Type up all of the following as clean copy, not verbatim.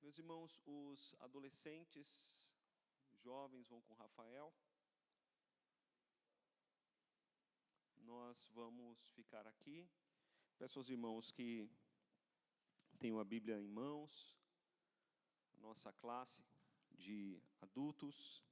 Meus irmãos, os adolescentes, jovens vão com Rafael. Nós vamos ficar aqui. Peço aos irmãos que tenham a Bíblia em mãos. Nossa classe de adultos.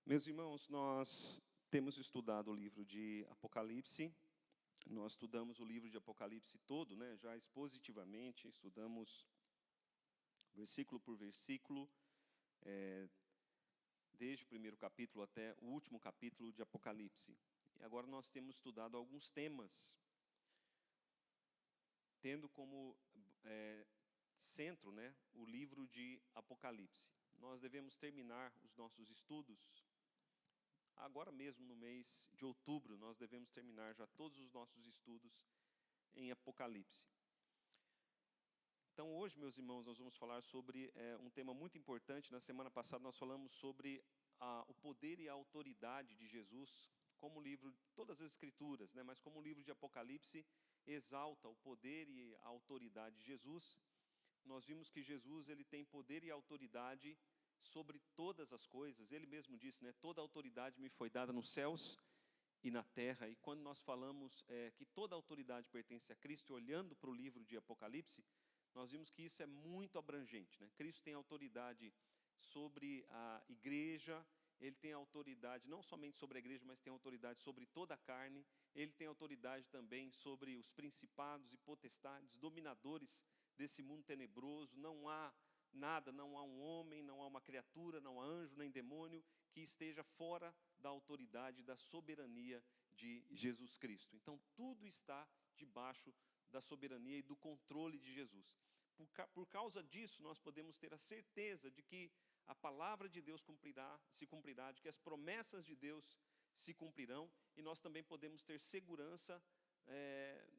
Meus irmãos, nós temos estudado o livro de Apocalipse. Nós estudamos o livro de Apocalipse todo, né? Já expositivamente, estudamos versículo por versículo, desde o primeiro capítulo até o último capítulo de Apocalipse. E agora nós temos estudado alguns temas, tendo como centro, né, o livro de Apocalipse. Nós devemos terminar os nossos estudos. Agora mesmo, no mês de outubro, nós devemos terminar já todos os nossos estudos em Apocalipse. Então, hoje, meus irmãos, nós vamos falar sobre um tema muito importante. Na semana passada, nós falamos sobre o poder e a autoridade de Jesus, como o livro, todas as Escrituras, né, mas como o livro de Apocalipse exalta o poder e a autoridade de Jesus. Nós vimos que Jesus ele tem poder e autoridade sobre todas as coisas. Ele mesmo disse, né, toda autoridade me foi dada nos céus e na terra. E quando nós falamos que toda autoridade pertence a Cristo, olhando para o livro de Apocalipse, nós vimos que isso é muito abrangente, né? Cristo tem autoridade sobre a igreja, ele tem autoridade não somente sobre a igreja, mas tem autoridade sobre toda a carne, ele tem autoridade também sobre os principados e potestades, dominadores desse mundo tenebroso. Não há nada, não há um homem, não há uma criatura, não há anjo, nem demônio que esteja fora da autoridade, da soberania de Jesus Cristo. Então, tudo está debaixo da soberania e do controle de Jesus. Por causa disso, nós podemos ter a certeza de que a palavra de Deus se cumprirá, de que as promessas de Deus se cumprirão, e nós também podemos ter segurança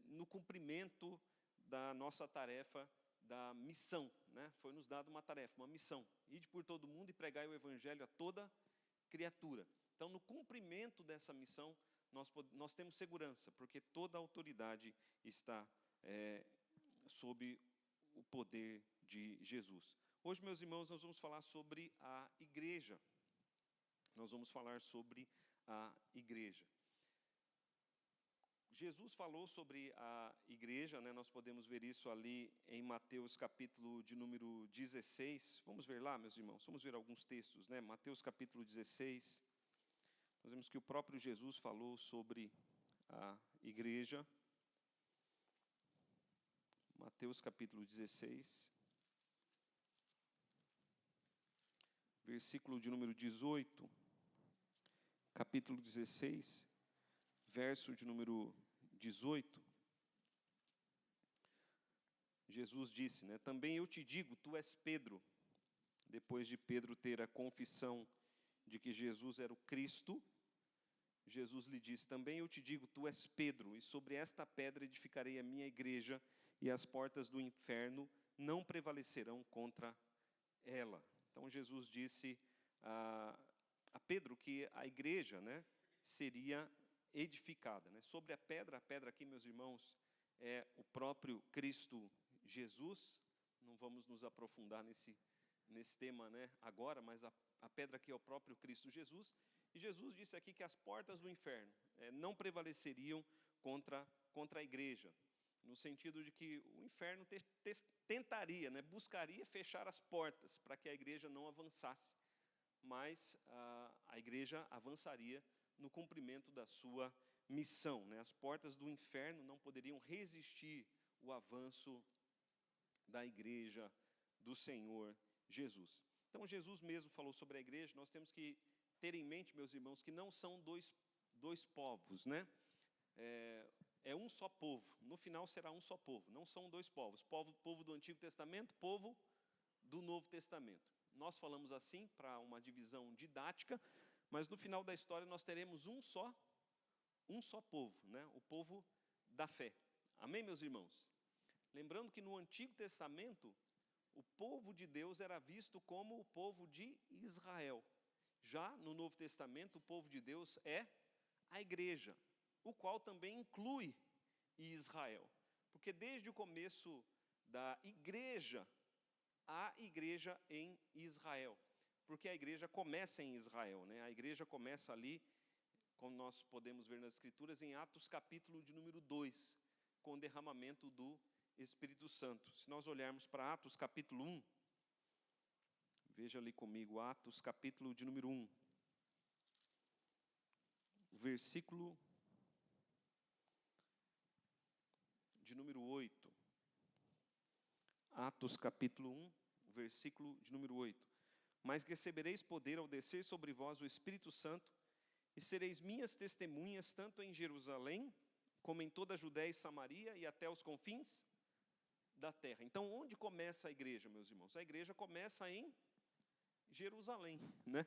no cumprimento da nossa tarefa, da missão, né? Foi nos dado uma tarefa, uma missão: ide por todo mundo e pregai o evangelho a toda criatura. Então, no cumprimento dessa missão, nós temos segurança, porque toda a autoridade está sob o poder de Jesus. Hoje, meus irmãos, nós vamos falar sobre a igreja. Nós vamos falar sobre a igreja. Jesus falou sobre a igreja, né? Nós podemos ver isso ali em Mateus capítulo de número 16. Vamos ver lá, meus irmãos, vamos ver alguns textos, né? Mateus capítulo 16. Nós vemos que o próprio Jesus falou sobre a igreja. Mateus capítulo 16, versículo de número 18, capítulo 16, verso de número 18, Jesus disse, né, também eu te digo, tu és Pedro. Depois de Pedro ter a confissão de que Jesus era o Cristo, Jesus lhe disse, também eu te digo, tu és Pedro, e sobre esta pedra edificarei a minha igreja, e as portas do inferno não prevalecerão contra ela. Então Jesus disse a Pedro que a igreja, né, seria edificada, né? Sobre a pedra aqui, meus irmãos, é o próprio Cristo Jesus. Não vamos nos aprofundar nesse tema, né, agora, mas a pedra aqui é o próprio Cristo Jesus. E Jesus disse aqui que as portas do inferno não prevaleceriam contra a igreja, no sentido de que o inferno tentaria, né, buscaria fechar as portas para que a igreja não avançasse, mas a igreja avançaria no cumprimento da sua missão, né? As portas do inferno não poderiam resistir o avanço da igreja do Senhor Jesus. Então, Jesus mesmo falou sobre a igreja. Nós temos que ter em mente, meus irmãos, que não são dois povos, né? É um só povo. No final será um só povo. Não são dois povos. Povo do Antigo Testamento, povo do Novo Testamento. nós falamos assim para uma divisão didática, mas no final da história nós teremos um só povo, né? O povo da fé. Amém, meus irmãos? Lembrando que no Antigo Testamento, o povo de Deus era visto como o povo de Israel. Já no Novo Testamento, o povo de Deus é a igreja, o qual também inclui Israel. Porque desde o começo da igreja, há igreja em Israel. Porque a igreja começa em Israel, né? A igreja começa ali, como nós podemos ver nas Escrituras, em Atos capítulo de número 2, com o derramamento do Espírito Santo. Se nós olharmos para Atos capítulo 1, veja ali comigo, Atos capítulo de número 1, versículo de número 8. Atos capítulo 1, versículo de número 8. Mas recebereis poder ao descer sobre vós o Espírito Santo, e sereis minhas testemunhas, tanto em Jerusalém, como em toda a Judéia e Samaria, e até os confins da terra. Então, onde começa a igreja, meus irmãos? A igreja começa em Jerusalém, né?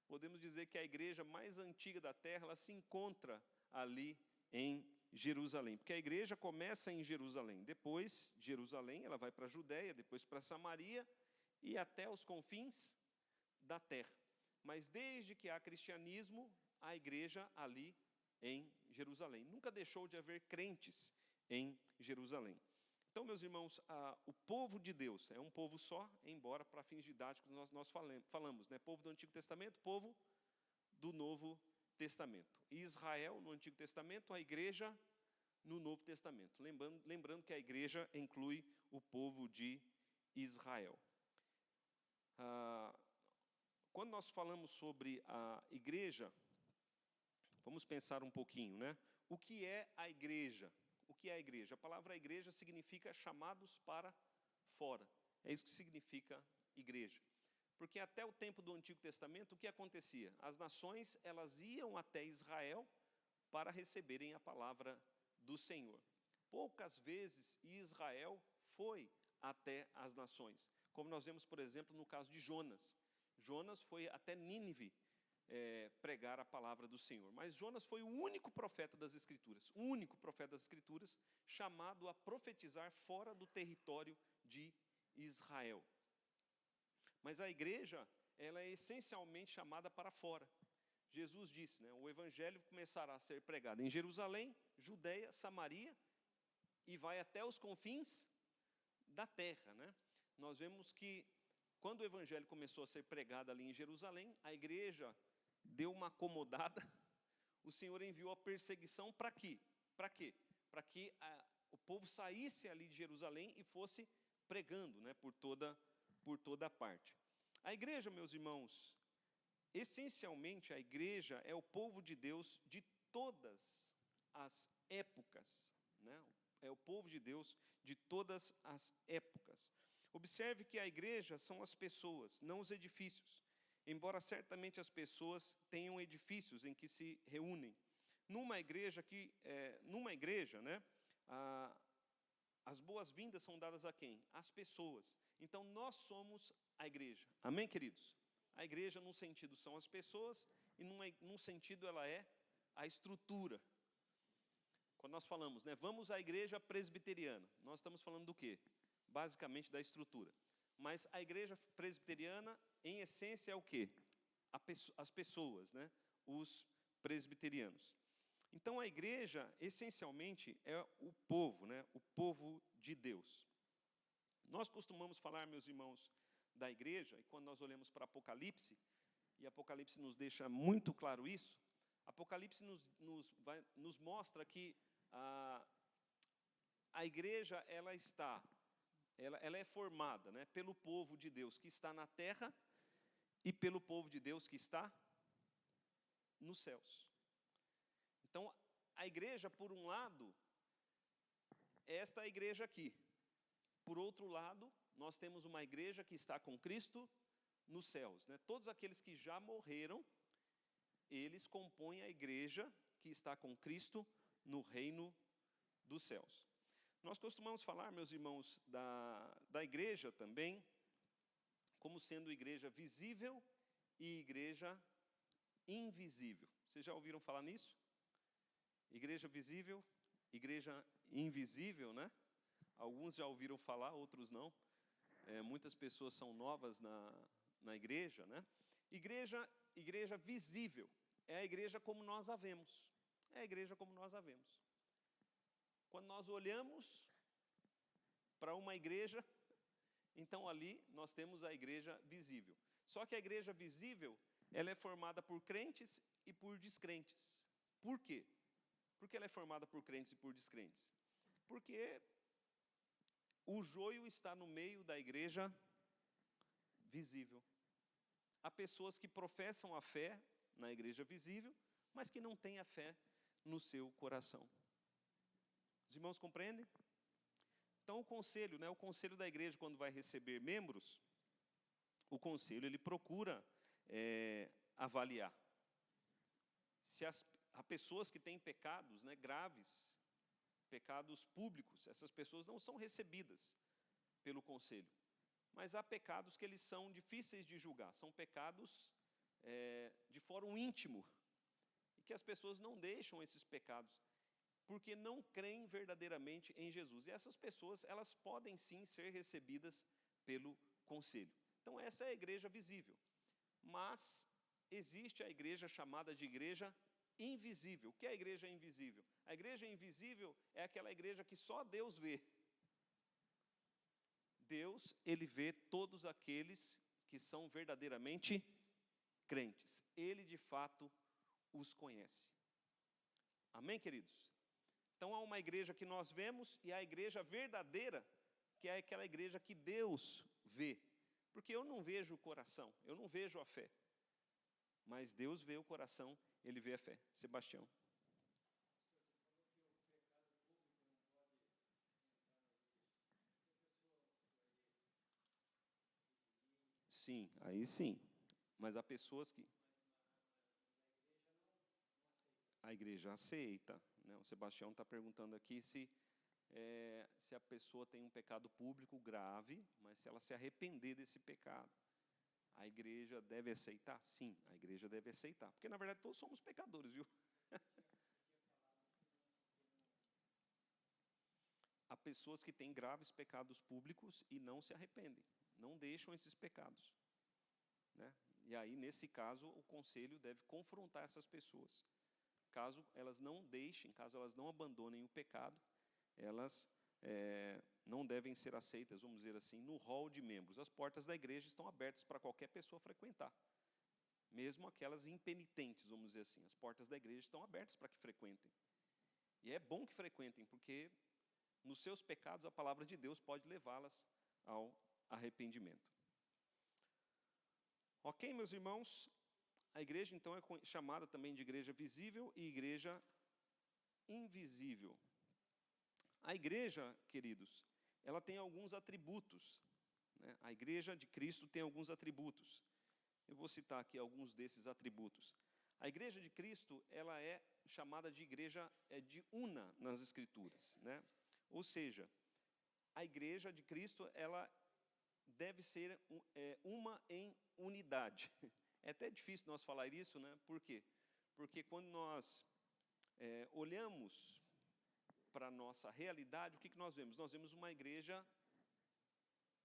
Podemos dizer que a igreja mais antiga da terra, ela se encontra ali em Jerusalém, porque a igreja começa em Jerusalém. Depois de Jerusalém, ela vai para a Judéia, depois para Samaria e até os confins da terra. Mas desde que há cristianismo, a igreja ali em Jerusalém. Nunca deixou de haver crentes em Jerusalém. Então, meus irmãos, o povo de Deus é um povo só, embora para fins didáticos nós falamos, né? Povo do Antigo Testamento, povo do Novo Testamento. Israel no Antigo Testamento, a igreja no Novo Testamento. Lembrando que a igreja inclui o povo de Israel. Quando nós falamos sobre a igreja, vamos pensar um pouquinho, né? O que é a igreja? O que é a igreja? A palavra igreja significa chamados para fora. É isso que significa igreja. Porque até o tempo do Antigo Testamento, o que acontecia? As nações, elas iam até Israel para receberem a palavra do Senhor. Poucas vezes Israel foi até as nações. Como nós vemos, por exemplo, no caso de Jonas. Jonas foi até Nínive pregar a palavra do Senhor. Mas Jonas foi o único profeta das Escrituras, chamado a profetizar fora do território de Israel. Mas a igreja, ela é essencialmente chamada para fora. Jesus disse, né, o evangelho começará a ser pregado em Jerusalém, Judéia, Samaria, e vai até os confins da terra, né? Nós vemos que quando o evangelho começou a ser pregado ali em Jerusalém, a igreja deu uma acomodada, o Senhor enviou a perseguição para quê? Para quê? Para que o povo saísse ali de Jerusalém e fosse pregando, né, por toda parte. A igreja, meus irmãos, essencialmente a igreja é o povo de Deus de todas as épocas, né? É o povo de Deus de todas as épocas. Observe que a igreja são as pessoas, não os edifícios. Embora certamente as pessoas tenham edifícios em que se reúnem. Numa igreja, né, as boas-vindas são dadas a quem? Às pessoas. Então, nós somos a igreja. Amém, queridos? A igreja, num sentido, são as pessoas, e num sentido, ela é a estrutura. Quando nós falamos, né, vamos à igreja presbiteriana, nós estamos falando do quê? Basicamente da estrutura. Mas a igreja presbiteriana, em essência, é o quê? As pessoas, né? Os presbiterianos. Então, a igreja, essencialmente, é o povo, né? O povo de Deus. Nós costumamos falar, meus irmãos, da igreja, e quando nós olhamos para Apocalipse, e Apocalipse nos deixa muito claro isso, Apocalipse nos mostra que a igreja, ela é formada, né, pelo povo de Deus que está na terra e pelo povo de Deus que está nos céus. Então, a igreja, por um lado, esta é a igreja aqui. Por outro lado, nós temos uma igreja que está com Cristo nos céus, né? Todos aqueles que já morreram, eles compõem a igreja que está com Cristo no reino dos céus. Nós costumamos falar, meus irmãos, da igreja também, como sendo igreja visível e igreja invisível. Vocês já ouviram falar nisso? Igreja visível, igreja invisível, né? Alguns já ouviram falar, outros não. Muitas pessoas são novas na igreja, né? Igreja visível é a igreja como nós a vemos. É a igreja como nós a vemos. Quando nós olhamos para uma igreja, então ali nós temos a igreja visível. Só que a igreja visível, ela é formada por crentes e por descrentes. Por quê? Por que ela é formada por crentes e por descrentes? Porque o joio está no meio da igreja visível. Há pessoas que professam a fé na igreja visível, mas que não têm a fé no seu coração. Os irmãos compreendem? Então o conselho da igreja, quando vai receber membros, o conselho ele procura avaliar se há pessoas que têm pecados, né, graves, pecados públicos. Essas pessoas não são recebidas pelo conselho, mas há pecados que eles são difíceis de julgar, são pecados de fórum íntimo, e que as pessoas não deixam esses pecados, porque não creem verdadeiramente em Jesus. E essas pessoas, elas podem sim ser recebidas pelo conselho. Então essa é a igreja visível. Mas existe a igreja chamada de igreja invisível. O que é a igreja invisível? A igreja invisível é aquela igreja que só Deus vê. Deus, ele vê todos aqueles que são verdadeiramente crentes. Ele, de fato, os conhece. Amém, queridos? Então, há uma igreja que nós vemos e há a igreja verdadeira, que é aquela igreja que Deus vê. Porque eu não vejo o coração, eu não vejo a fé. Mas Deus vê o coração, Ele vê a fé. Sebastião. Sim, aí sim. Mas há pessoas que a igreja aceita, né? O Sebastião está perguntando aqui se a pessoa tem um pecado público grave, mas se ela se arrepender desse pecado, a igreja deve aceitar? Sim, a igreja deve aceitar. Porque, na verdade, todos somos pecadores, viu? Há pessoas que têm graves pecados públicos e não se arrependem, não deixam esses pecados, né? E aí, nesse caso, o conselho deve confrontar essas pessoas. Caso elas não deixem, caso elas não abandonem o pecado, elas não devem ser aceitas, vamos dizer assim, no hall de membros. As portas da igreja estão abertas para qualquer pessoa frequentar, mesmo aquelas impenitentes, vamos dizer assim. As portas da igreja estão abertas para que frequentem. E é bom que frequentem, porque nos seus pecados a palavra de Deus pode levá-las ao arrependimento. Ok, meus irmãos? A igreja, então, é chamada também de igreja visível e igreja invisível. A igreja, queridos, ela tem alguns atributos, né? A igreja de Cristo tem alguns atributos. Eu vou citar aqui alguns desses atributos. A igreja de Cristo, ela é chamada de igreja de una nas Escrituras, né? Ou seja, a igreja de Cristo, ela deve ser uma em unidade. É até difícil nós falar isso, né? Por quê? Porque quando nós olhamos para a nossa realidade, o que nós vemos? Nós vemos uma igreja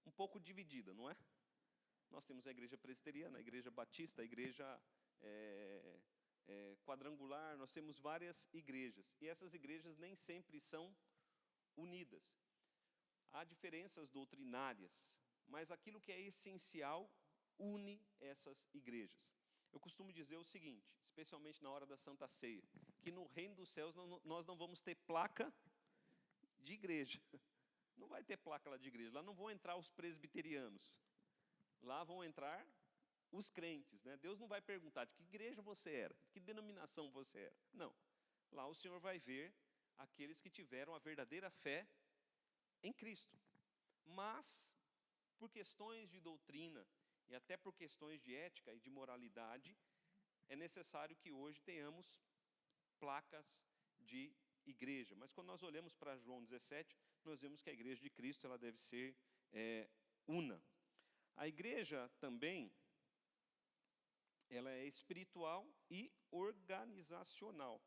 um pouco dividida, não é? Nós temos a igreja presbiteriana, a igreja batista, a igreja quadrangular, nós temos várias igrejas. E essas igrejas nem sempre são unidas. Há diferenças doutrinárias, mas aquilo que é essencial une essas igrejas. Eu costumo dizer o seguinte, especialmente na hora da Santa Ceia, que no reino dos céus nós não vamos ter placa de igreja. Não vai ter placa lá de igreja. Lá não vão entrar os presbiterianos. Lá vão entrar os crentes, né? Deus não vai perguntar de que igreja você era, de que denominação você era. Não. Lá o Senhor vai ver aqueles que tiveram a verdadeira fé em Cristo. Mas, por questões de doutrina, e até por questões de ética e de moralidade, é necessário que hoje tenhamos placas de igreja. Mas quando nós olhamos para João 17, nós vemos que a igreja de Cristo ela deve ser una. A igreja também, ela é espiritual e organizacional.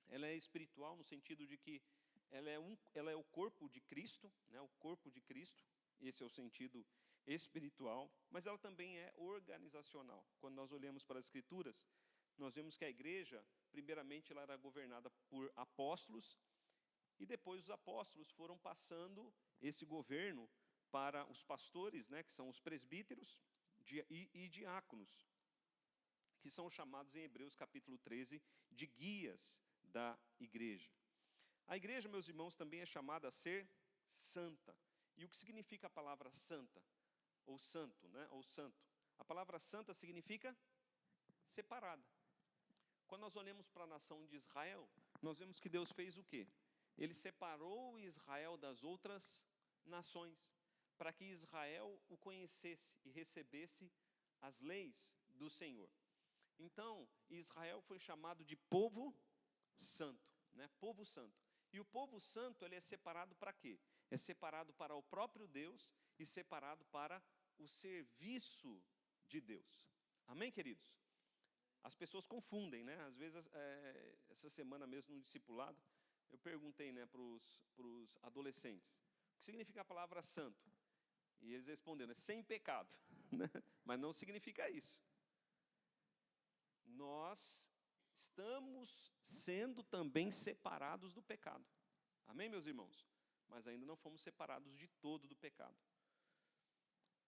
Ela é espiritual no sentido de que ela é o corpo de Cristo, né? O corpo de Cristo, esse é o sentido espiritual, mas ela também é organizacional. Quando nós olhamos para as Escrituras, nós vemos que a igreja, primeiramente, ela era governada por apóstolos, e depois os apóstolos foram passando esse governo para os pastores, né, que são os presbíteros e diáconos, que são chamados em Hebreus capítulo 13 de guias da igreja. A igreja, meus irmãos, também é chamada a ser santa. E o que significa a palavra santa? Ou santo, né? Ou santo. A palavra santa significa separada. Quando nós olhamos para a nação de Israel, nós vemos que Deus fez o quê? Ele separou Israel das outras nações, para que Israel o conhecesse e recebesse as leis do Senhor. Então, Israel foi chamado de povo santo, né? Povo santo. E o povo santo, ele é separado para quê? É separado para o próprio Deus e separado para o serviço de Deus. Amém, queridos? As pessoas confundem, né? Às vezes, essa semana mesmo no discipulado, eu perguntei, né, para os adolescentes, o que significa a palavra santo? E eles responderam, sem pecado, né? Mas não significa isso. Nós estamos sendo também separados do pecado. Amém, meus irmãos? Mas ainda não fomos separados de todo do pecado.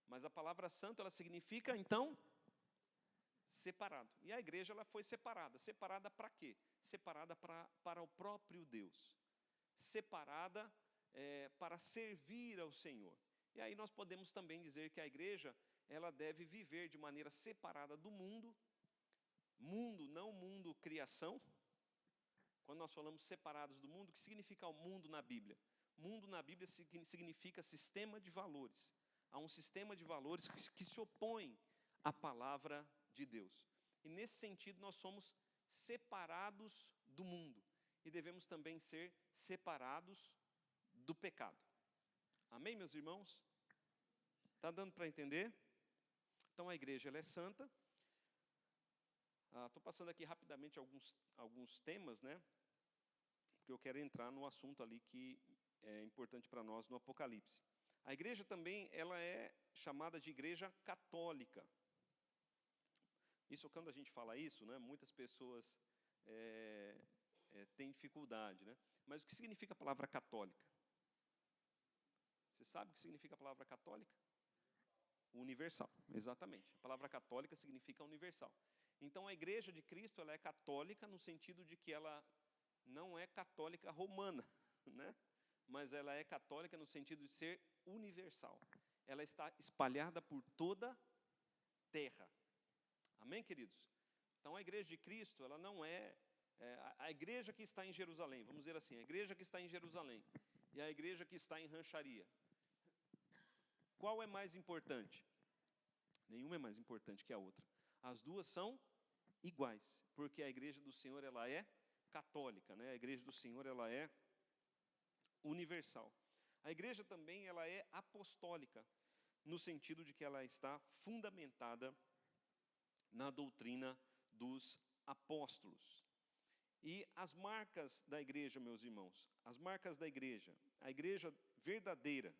Mas a palavra santo, ela significa, então, separado. E a igreja, ela foi separada. Separada para quê? Separada para o próprio Deus. Separada para servir ao Senhor. E aí nós podemos também dizer que a igreja, ela deve viver de maneira separada do mundo. Mundo, não mundo criação. Quando nós falamos separados do mundo, o que significa o mundo na Bíblia? Mundo na Bíblia significa sistema de valores. Há um sistema de valores que se opõe à palavra de Deus. E nesse sentido nós somos separados do mundo. E devemos também ser separados do pecado. Amém, meus irmãos? Está dando para entender? Então a igreja, ela é santa. Estou passando aqui rapidamente alguns temas, né? Porque eu quero entrar no assunto ali que é importante para nós no Apocalipse. A igreja também, ela é chamada de igreja católica. Isso, quando a gente fala isso, né, muitas pessoas têm dificuldade, né? Mas o que significa a palavra católica? Você sabe o que significa a palavra católica? Universal, exatamente. A palavra católica significa universal. Então, a igreja de Cristo, ela é católica no sentido de que ela não é católica romana, né? Mas ela é católica no sentido de ser universal. Ela está espalhada por toda a terra. Amém, queridos? Então, a igreja de Cristo, ela não é a igreja que está em Jerusalém, vamos dizer assim, a igreja que está em Jerusalém e a igreja que está em Rancharia. Qual é mais importante? Nenhuma é mais importante que a outra. As duas são iguais, porque a igreja do Senhor, ela é católica, né? A igreja do Senhor, ela é universal. A igreja também, ela é apostólica, no sentido de que ela está fundamentada na doutrina dos apóstolos. E as marcas da igreja, meus irmãos, as marcas da igreja, a igreja verdadeira,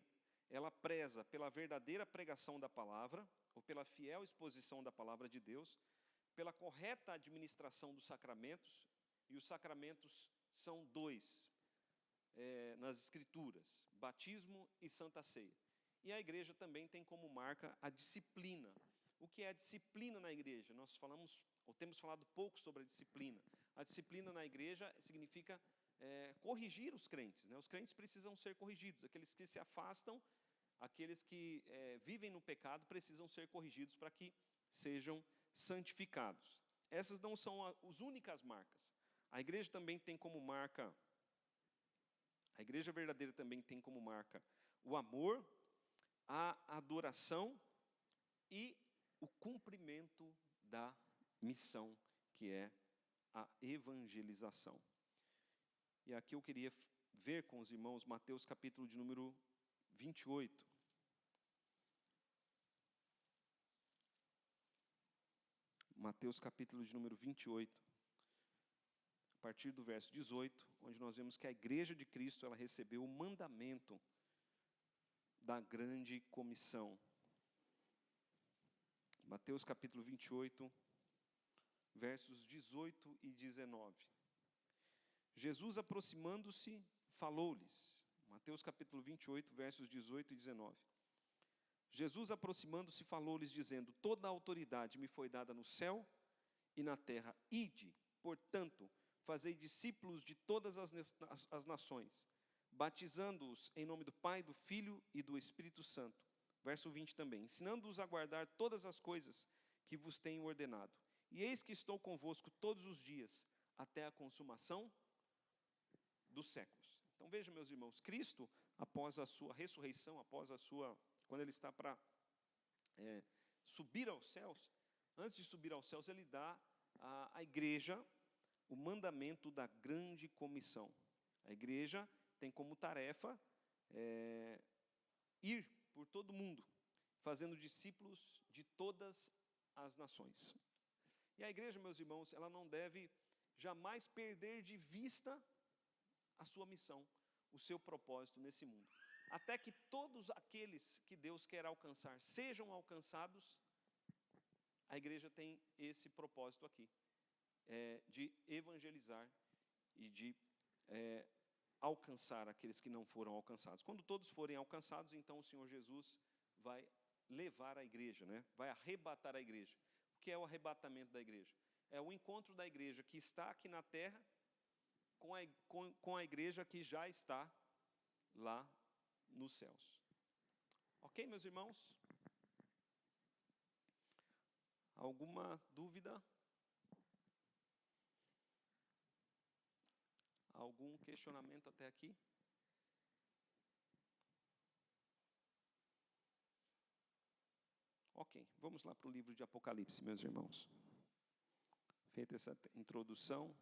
ela preza pela verdadeira pregação da palavra, ou pela fiel exposição da palavra de Deus, pela correta administração dos sacramentos, e os sacramentos são dois nas Escrituras, batismo e Santa Ceia. E a igreja também tem como marca a disciplina. O que é a disciplina na igreja? Nós temos falado pouco sobre a disciplina. A disciplina na igreja significa corrigir os crentes, né? Os crentes precisam ser corrigidos, aqueles que se afastam, aqueles que vivem no pecado precisam ser corrigidos para que sejam santificados. Essas não são as únicas marcas. A igreja também tem como marca, a igreja verdadeira também tem como marca o amor, a adoração e o cumprimento da missão, que é a evangelização. E aqui eu queria ver com os irmãos Mateus capítulo de número 28. Mateus capítulo de número 28, a partir do verso 18, onde nós vemos que a igreja de Cristo, ela recebeu o mandamento da grande comissão. Mateus capítulo 28, versos 18 e 19. Jesus, aproximando-se, falou-lhes. Mateus capítulo 28, versos 18 e 19. Jesus, aproximando-se, falou-lhes, dizendo: toda a autoridade me foi dada no céu e na terra. Ide, portanto, fazei discípulos de todas as nações, batizando-os em nome do Pai, do Filho e do Espírito Santo. Verso 20 também. Ensinando-os a guardar todas as coisas que vos tenho ordenado. E eis que estou convosco todos os dias, até a consumação dos séculos. Então veja, meus irmãos, Cristo, após a sua ressurreição, quando ele está para subir aos céus, antes de subir aos céus, ele dá à igreja o mandamento da grande comissão. A igreja tem como tarefa ir por todo mundo, fazendo discípulos de todas as nações. E a igreja, meus irmãos, ela não deve jamais perder de vista a sua missão, o seu propósito nesse mundo. Até que todos aqueles que Deus quer alcançar sejam alcançados, a igreja tem esse propósito aqui, de evangelizar e de alcançar aqueles que não foram alcançados. Quando todos forem alcançados, então o Senhor Jesus vai levar a igreja, vai arrebatar a igreja. O que é o arrebatamento da igreja? É o encontro da igreja que está aqui na terra com a igreja que já está lá nos céus. Ok, meus irmãos? Alguma dúvida? Algum questionamento até aqui? Ok, vamos lá para o livro de Apocalipse, meus irmãos. Feita essa introdução,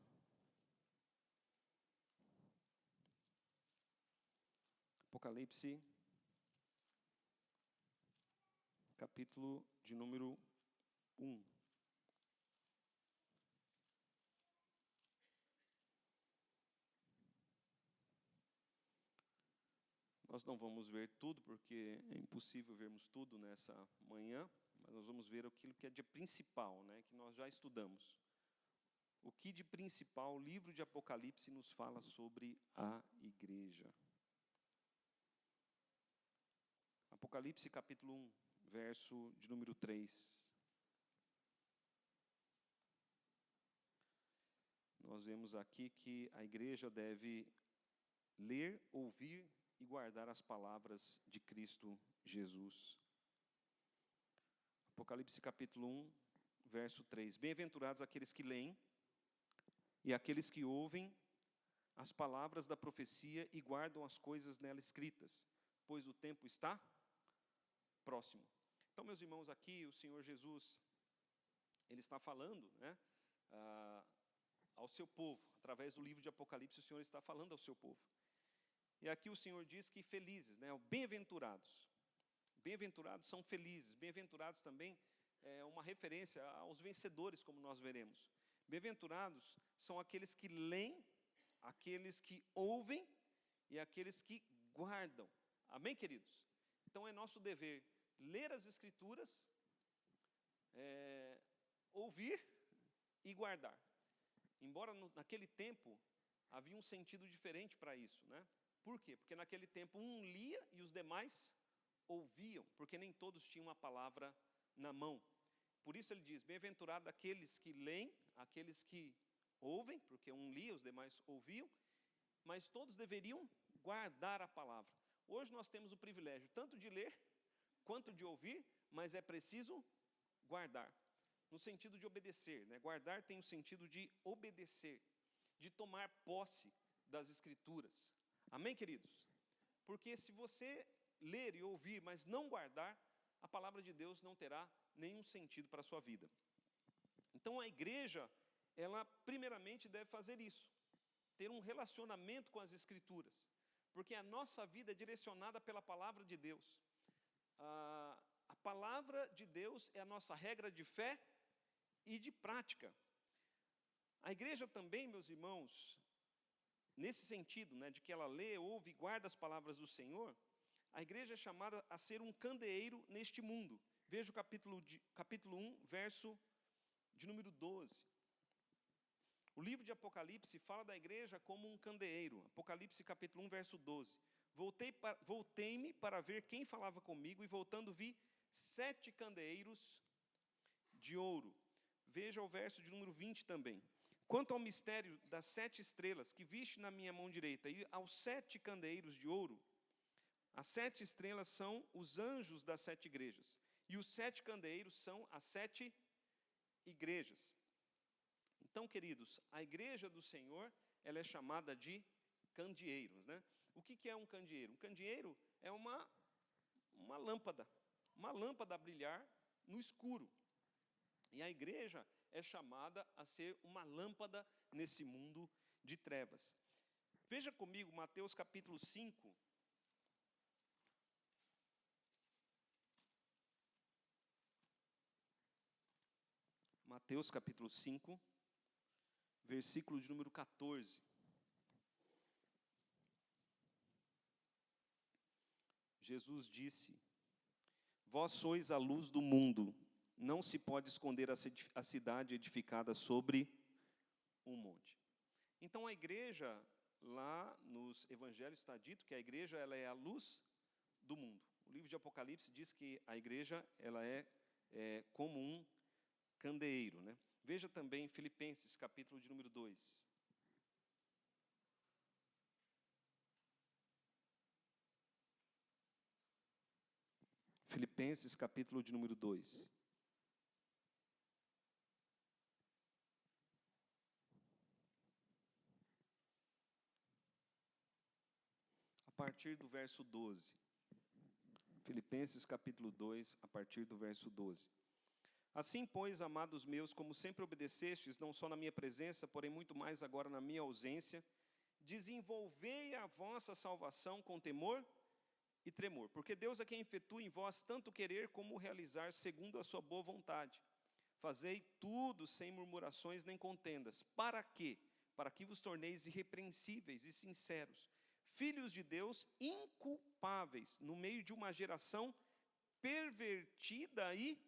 Apocalipse, capítulo de número 1. Nós não vamos ver tudo, porque é impossível vermos tudo nessa manhã, mas nós vamos ver aquilo que é de principal, que nós já estudamos. O que de principal o livro de Apocalipse nos fala sobre a igreja. Apocalipse capítulo 1, verso de número 3. Nós vemos aqui que a igreja deve ler, ouvir e guardar as palavras de Cristo Jesus. Apocalipse capítulo 1, verso 3. Bem-aventurados aqueles que leem e aqueles que ouvem as palavras da profecia e guardam as coisas nela escritas, pois o tempo está próximo. Então, meus irmãos, aqui o Senhor Jesus, Ele está falando, ao seu povo, através do livro de Apocalipse, o Senhor está falando ao seu povo. E aqui o Senhor diz que felizes, bem-aventurados. Bem-aventurados são felizes. Bem-aventurados também é uma referência aos vencedores, como nós veremos. Bem-aventurados são aqueles que leem, aqueles que ouvem e aqueles que guardam. Amém, queridos? Então é nosso dever ler as Escrituras, ouvir e guardar. Embora naquele tempo havia um sentido diferente para isso, Por quê? Porque naquele tempo um lia e os demais ouviam, porque nem todos tinham a palavra na mão. Por isso ele diz, bem-aventurado aqueles que leem, aqueles que ouvem, porque um lia, os demais ouviam, mas todos deveriam guardar a palavra. Hoje nós temos o privilégio tanto de ler, quanto de ouvir, mas é preciso guardar, no sentido de obedecer. Guardar tem o sentido de obedecer, de tomar posse das Escrituras. Amém, queridos? Porque se você ler e ouvir, mas não guardar, a palavra de Deus não terá nenhum sentido para a sua vida. Então a igreja, ela primeiramente deve fazer isso, ter um relacionamento com as Escrituras, porque a nossa vida é direcionada pela palavra de Deus. A palavra de Deus é a nossa regra de fé e de prática. A igreja também, meus irmãos, nesse sentido, né, de que ela lê, ouve e guarda as palavras do Senhor, a igreja é chamada a ser um candeeiro neste mundo. Veja o capítulo 1, verso de número 12. O livro de Apocalipse fala da igreja como um candeeiro. Apocalipse capítulo 1, verso 12. Voltei-me para ver quem falava comigo, e voltando vi 7 candeeiros de ouro. Veja o verso de número 20 também. Quanto ao mistério das 7 estrelas que viste na minha mão direita, e aos 7 candeeiros de ouro, as 7 estrelas são os anjos das 7 igrejas, e os 7 candeeiros são as 7 igrejas. Então, queridos, a igreja do Senhor, ela é chamada de candeeiros, né? O que é um candeeiro? Um candeeiro é uma lâmpada a brilhar no escuro. E a igreja é chamada a ser uma lâmpada nesse mundo de trevas. Veja comigo Mateus capítulo 5. Mateus capítulo 5, versículo de número 14. Jesus disse: vós sois a luz do mundo, não se pode esconder a cidade edificada sobre um monte. Então a igreja, lá nos evangelhos está dito que a igreja ela é a luz do mundo. O livro de Apocalipse diz que a igreja ela é como um candeeiro, né? Veja também Filipenses capítulo de número 2. Filipenses capítulo de número 2. A partir do verso 12. Filipenses capítulo 2, a partir do verso 12. Assim, pois, amados meus, como sempre obedecestes, não só na minha presença, porém muito mais agora na minha ausência, desenvolvei a vossa salvação com temor e tremor, porque Deus é quem efetua em vós tanto querer como realizar segundo a sua boa vontade. Fazei tudo sem murmurações nem contendas. Para quê? Para que vos torneis irrepreensíveis e sinceros, filhos de Deus inculpáveis, no meio de uma geração pervertida e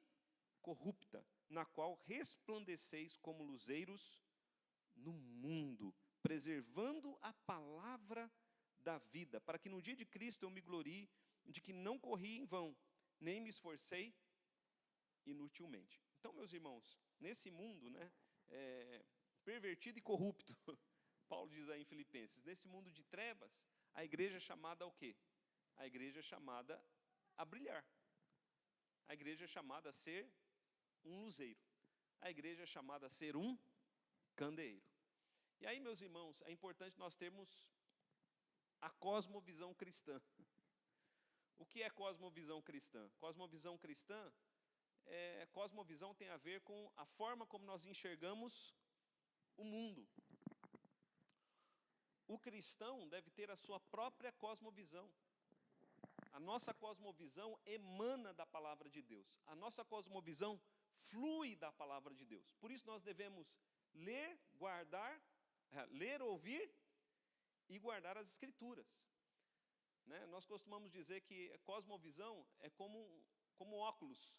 corrupta, na qual resplandeceis como luzeiros no mundo, preservando a palavra da vida, para que no dia de Cristo eu me glorie de que não corri em vão, nem me esforcei inutilmente. Então, meus irmãos, nesse mundo, né, pervertido e corrupto, Paulo diz aí em Filipenses, nesse mundo de trevas, a igreja é chamada ao quê? A igreja é chamada a brilhar. A igreja é chamada a ser um luzeiro. A igreja é chamada a ser um candeeiro. E aí, meus irmãos, é importante nós termos a cosmovisão cristã. O que é cosmovisão cristã? Cosmovisão cristã, cosmovisão tem a ver com a forma como nós enxergamos o mundo. O cristão deve ter a sua própria cosmovisão. A nossa cosmovisão emana da palavra de Deus. A nossa cosmovisão flui da palavra de Deus. Por isso nós devemos ler, ouvir e guardar as Escrituras. Né? Nós costumamos dizer que a cosmovisão é como óculos.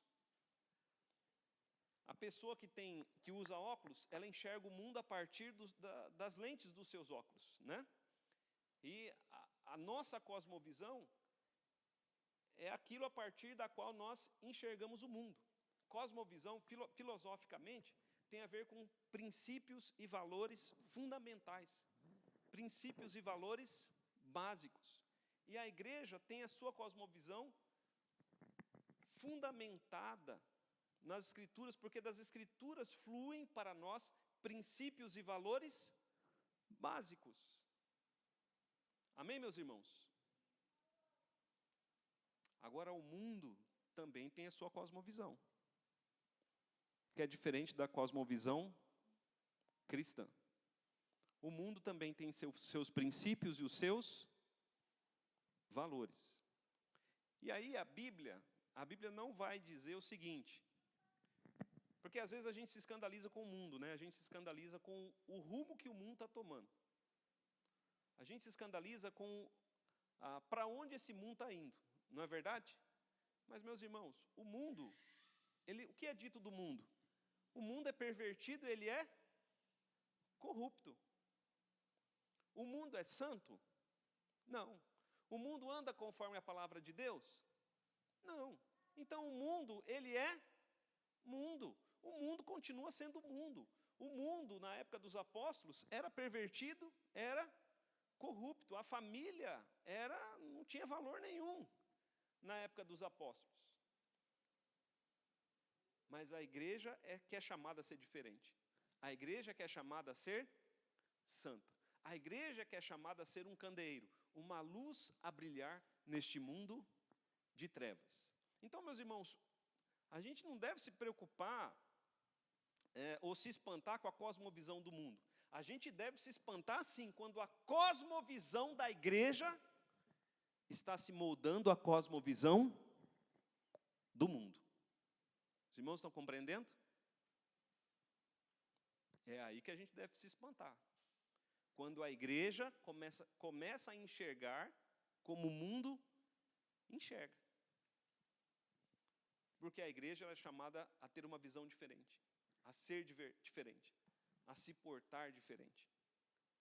A pessoa que usa óculos, ela enxerga o mundo a partir das lentes dos seus óculos, né? E a nossa cosmovisão é aquilo a partir da qual nós enxergamos o mundo. Cosmovisão, filosoficamente, tem a ver com princípios e valores fundamentais, princípios e valores básicos. E a igreja tem a sua cosmovisão fundamentada nas Escrituras, porque das Escrituras fluem para nós princípios e valores básicos. Amém, meus irmãos? Agora, o mundo também tem a sua cosmovisão, que é diferente da cosmovisão cristã. O mundo também tem seus princípios e os seus valores. E aí a Bíblia não vai dizer o seguinte, Porque às vezes a gente se escandaliza com o mundo, né? A gente se escandaliza com o rumo que o mundo está tomando. A gente se escandaliza com para onde esse mundo está indo, não é verdade? Mas, meus irmãos, o mundo, o que é dito do mundo? O mundo é pervertido, ele é corrupto. O mundo é santo? Não. O mundo anda conforme a palavra de Deus? Não. Então o mundo, ele é mundo. O mundo continua sendo mundo. O mundo, na época dos apóstolos, era pervertido, era corrupto. A família não tinha valor nenhum na época dos apóstolos. Mas a igreja é que é chamada a ser diferente. A igreja que é chamada a ser santa. A igreja que é chamada a ser um candeeiro, uma luz a brilhar neste mundo de trevas. Então, meus irmãos, a gente não deve se preocupar ou se espantar com a cosmovisão do mundo. A gente deve se espantar, sim, quando a cosmovisão da igreja está se moldando à cosmovisão do mundo. Os irmãos estão compreendendo? É aí que a gente deve se espantar. Quando a igreja começa a enxergar como o mundo enxerga. Porque a igreja é chamada a ter uma visão diferente, a ser diferente, a se portar diferente.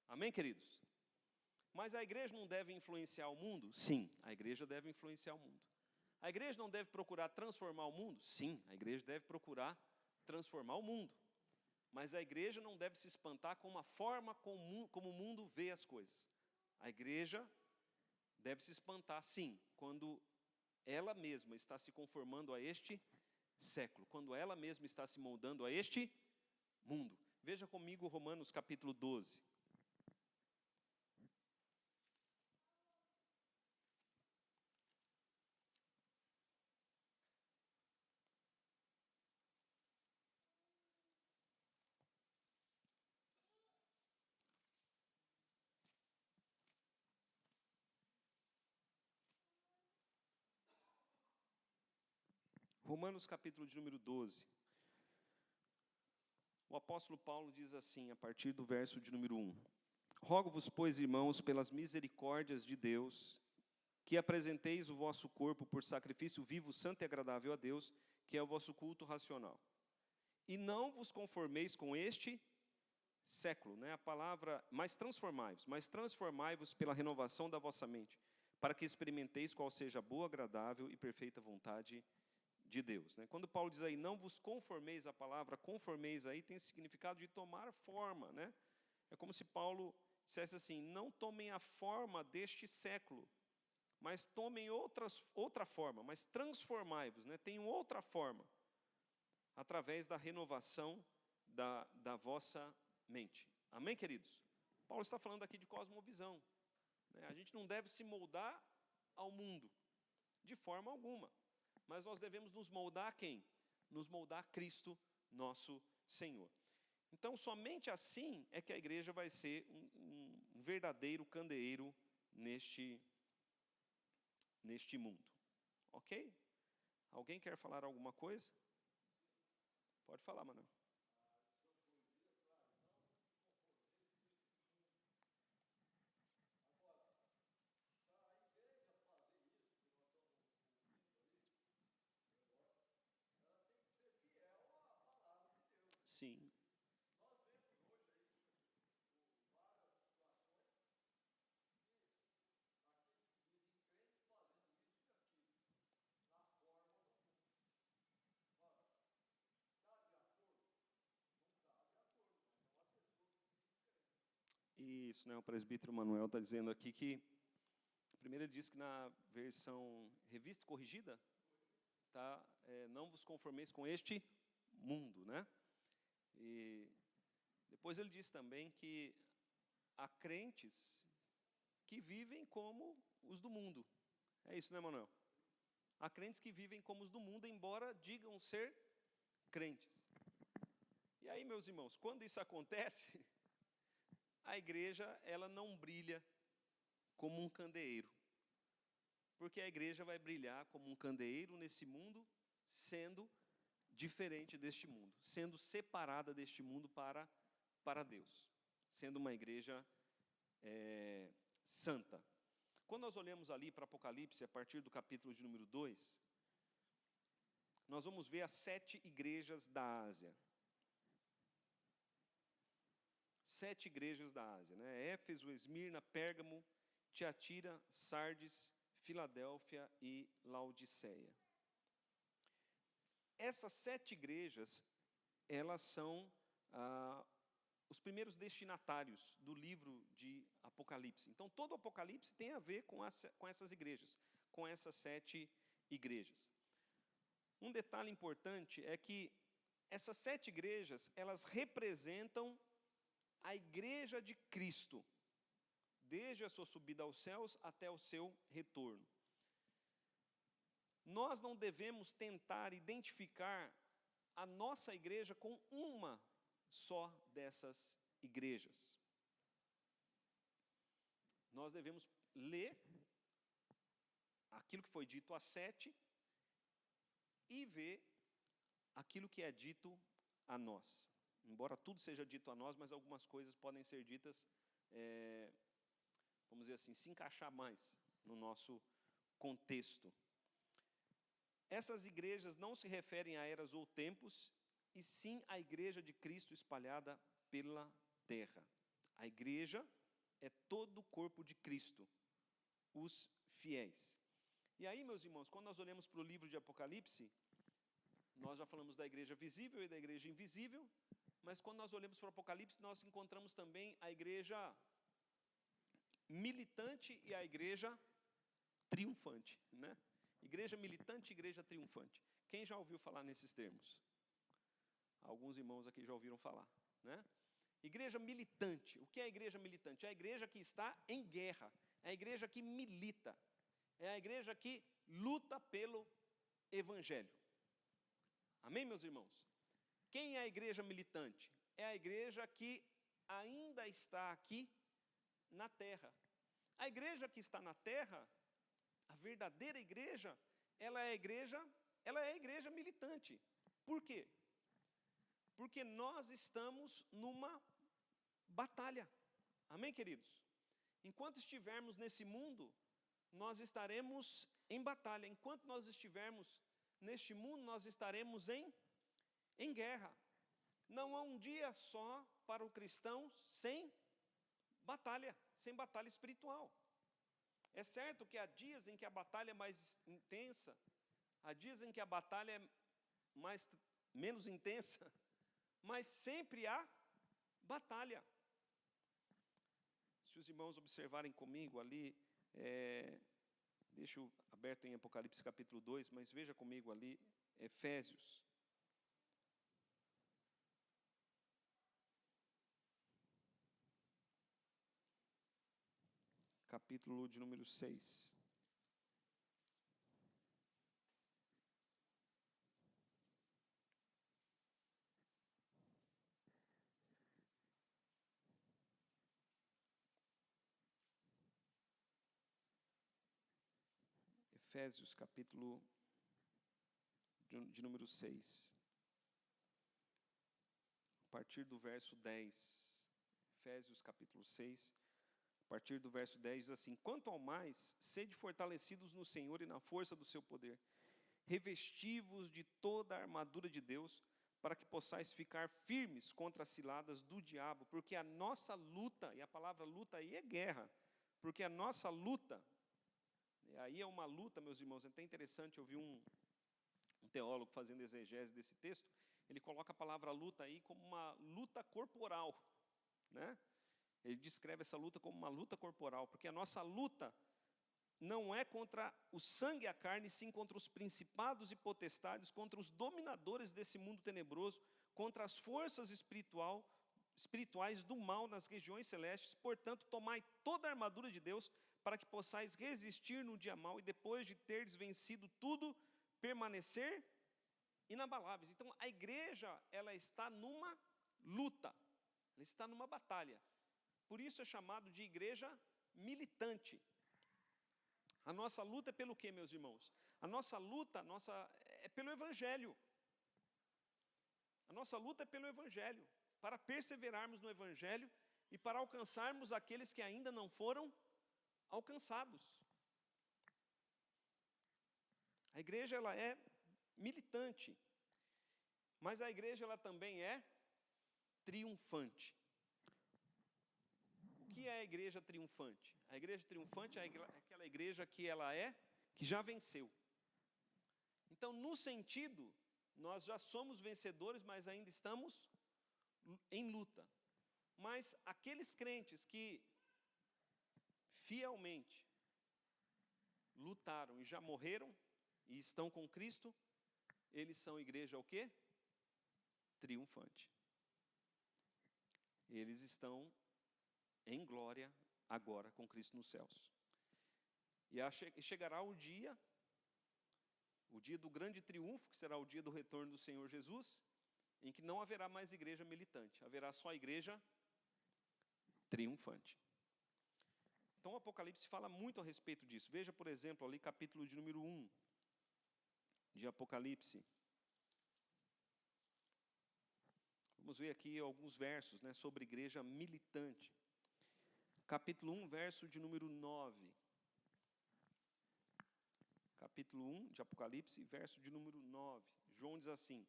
Amém, queridos? Mas a igreja não deve influenciar o mundo? Sim, a igreja deve influenciar o mundo. A igreja não deve procurar transformar o mundo? Sim, a igreja deve procurar transformar o mundo. Mas a igreja não deve se espantar com a forma como o mundo vê as coisas. A igreja deve se espantar, sim, quando ela mesma está se conformando a este século, quando ela mesma está se moldando a este mundo. Veja comigo Romanos capítulo 12. Romanos capítulo de número 12. O apóstolo Paulo diz assim, a partir do verso de número 1. Rogo-vos, pois, irmãos, pelas misericórdias de Deus, que apresenteis o vosso corpo por sacrifício vivo, santo e agradável a Deus, que é o vosso culto racional. E não vos conformeis com este século, né? A palavra, mas transformai-vos pela renovação da vossa mente, para que experimenteis qual seja a boa, agradável e perfeita vontade de Deus, né? Quando Paulo diz aí, não vos conformeis, a palavra conformeis aí tem significado de tomar forma, né? É como se Paulo dissesse assim, não tomem a forma deste século, mas tomem outra forma, mas transformai-vos, né? Tenham outra forma, através da renovação da vossa mente. Amém, queridos? Paulo está falando aqui de cosmovisão, né? A gente não deve se moldar ao mundo, de forma alguma. Mas nós devemos nos moldar a quem? Nos moldar a Cristo, nosso Senhor. Então, somente assim é que a igreja vai ser um verdadeiro candeeiro neste mundo. Ok? Alguém quer falar alguma coisa? Pode falar, Manuel. Sim. Isso, né? O presbítero Manuel está dizendo aqui que, primeiro ele diz que na versão revista corrigida, tá? Não vos conformeis com este mundo, né? E depois ele diz também que há crentes que vivem como os do mundo. É isso, né, Manuel? Há crentes que vivem como os do mundo, embora digam ser crentes. E aí, meus irmãos, quando isso acontece, a igreja ela não brilha como um candeeiro. Porque a igreja vai brilhar como um candeeiro nesse mundo, sendo diferente deste mundo, sendo separada deste mundo para Deus, sendo uma igreja santa. Quando nós olhamos ali para Apocalipse, a partir do capítulo de número 2, nós vamos ver as 7 igrejas da Ásia. 7 igrejas da Ásia, né? Éfeso, Esmirna, Pérgamo, Tiatira, Sardes, Filadélfia e Laodiceia. Essas 7 igrejas, elas são os primeiros destinatários do livro de Apocalipse. Então, todo o Apocalipse tem a ver com essas igrejas, com essas 7 igrejas. Um detalhe importante é que essas 7 igrejas, elas representam a igreja de Cristo, desde a sua subida aos céus até o seu retorno. Nós não devemos tentar identificar a nossa igreja com uma só dessas igrejas. Nós devemos ler aquilo que foi dito às 7 e ver aquilo que é dito a nós. Embora tudo seja dito a nós, mas algumas coisas podem ser ditas, vamos dizer assim, se encaixar mais no nosso contexto. Essas igrejas não se referem a eras ou tempos, e sim à igreja de Cristo espalhada pela terra. A igreja é todo o corpo de Cristo, os fiéis. E aí, meus irmãos, quando nós olhamos para o livro de Apocalipse, nós já falamos da igreja visível e da igreja invisível, mas quando nós olhamos para o Apocalipse, nós encontramos também a igreja militante e a igreja triunfante, né? Igreja militante e igreja triunfante. Quem já ouviu falar nesses termos? Alguns irmãos aqui já ouviram falar, né? Igreja militante. O que é a igreja militante? É a igreja que está em guerra, é a igreja que milita, é a igreja que luta pelo evangelho. Amém, meus irmãos? Quem é a igreja militante? É a igreja que ainda está aqui na terra. A igreja que está na terra, a verdadeira igreja, ela é a igreja militante. Por quê? Porque nós estamos numa batalha. Amém, queridos? Enquanto estivermos nesse mundo, nós estaremos em batalha. Enquanto nós estivermos neste mundo, nós estaremos em guerra. Não há um dia só para o cristão sem batalha espiritual. É certo que há dias em que a batalha é mais intensa, há dias em que a batalha é menos intensa, mas sempre há batalha. Se os irmãos observarem comigo ali, deixo aberto em Apocalipse capítulo 2, mas veja comigo ali, Efésios. Capítulo de número 6. Efésios, capítulo de número 6. A partir do verso 10. Efésios, capítulo 6. A partir do verso 10 diz assim: quanto ao mais, sede fortalecidos no Senhor e na força do seu poder, revesti-vos de toda a armadura de Deus, para que possais ficar firmes contra as ciladas do diabo, porque a nossa luta, e a palavra luta aí é guerra, porque a nossa luta, e aí é uma luta, meus irmãos, é até interessante, eu vi um teólogo fazendo exegese desse texto, ele coloca a palavra luta aí como uma luta corporal, né? Ele descreve essa luta como uma luta corporal, porque a nossa luta não é contra o sangue e a carne, sim contra os principados e potestades, contra os dominadores desse mundo tenebroso, contra as forças espirituais do mal nas regiões celestes. Portanto, tomai toda a armadura de Deus, para que possais resistir no dia mau, e depois de terdes vencido tudo, permanecer inabaláveis. Então, a igreja, ela está numa luta, ela está numa batalha. Por isso é chamado de igreja militante. A nossa luta é pelo quê, meus irmãos? A nossa luta é pelo evangelho. A nossa luta é pelo Evangelho, para perseverarmos no Evangelho e para alcançarmos aqueles que ainda não foram alcançados. A igreja ela é militante, mas a igreja ela também é triunfante. O que é a igreja triunfante? A igreja triunfante é aquela igreja que já venceu. Então, no sentido, nós já somos vencedores, mas ainda estamos em luta. Mas aqueles crentes que fielmente lutaram e já morreram e estão com Cristo, eles são igreja o quê? Triunfante. Eles estão em glória agora com Cristo nos céus. E chegará o dia do grande triunfo, que será o dia do retorno do Senhor Jesus, em que não haverá mais igreja militante, haverá só a igreja triunfante. Então o Apocalipse fala muito a respeito disso. Veja, por exemplo, ali capítulo de número 1 de Apocalipse. Vamos ver aqui alguns versos, né, sobre igreja militante. Capítulo 1, verso de número 9. Capítulo 1 de Apocalipse, verso de número 9. João diz assim: